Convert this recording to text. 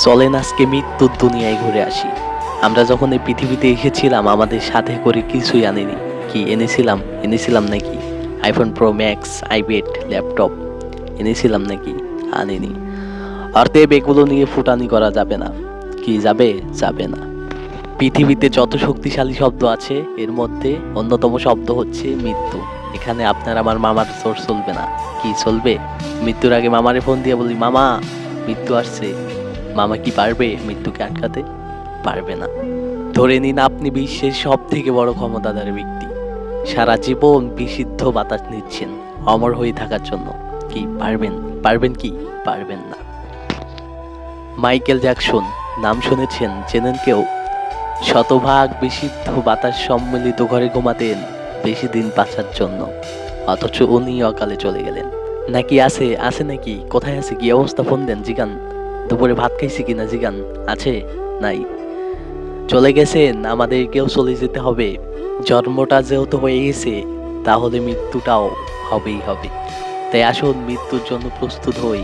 চলেন আজকে মৃত্যুর দুনিয়ায় ঘুরে আসি। আমরা যখন এই পৃথিবীতে এসেছিলাম আমাদের সাথে করে কিছুই আনিনি। কি এনেছিলাম নাকি iPhone pro max, iPad, laptop এনেছিলাম নাকি? আনিনি। অতএব এগুলো নিয়ে ফুটানি করা যাবে না। কি যাবে? যাবে না। পৃথিবীতে যত শক্তিশালী শব্দ আছে এর মধ্যে অন্যতম শব্দ হচ্ছে মৃত্যু। এখানে আপনার আমার মামার জোর চলবে না। কি চলবে? মৃত্যুর আগে মামারে ফোন দিয়ে বলি, মামা মৃত্যু আসছে। মামা কি পারবে মৃত্যুকে আটকাতে? পারবে না। ধরে নিন আপনি বিশ্বের সব থেকে বড় ক্ষমতাধর ব্যক্তি, সারা জীবন বিশুদ্ধ বাতাস নিচ্ছেন অমর হয়ে থাকার জন্য। কি পারবেন? পারবেন কি? পারবেন না। মাইকেল জ্যাকসন নাম শুনেছেন? চেনেন কেউ? শতভাগ বিশুদ্ধ বাতাস সম্মিলিত ঘরে ঘুমাতেন বেশি দিন বাঁচার জন্য, অথচ উনি অকালে চলে গেলেন। নাকি আছে নাকি? কোথায় আছে? কি অবস্থা? ফোন দেন, জিগান। দুপুরে ভাত খাইছি কিনা জিগান। আছে? নাই? চলে গেছেন, আমাদেরকেও চলে যেতে হবে। জন্মটা যেহেতু হয়ে গেছে তাহলে মৃত্যুটাও হবেই হবে। তাই আসুন মৃত্যুর জন্য প্রস্তুত হই।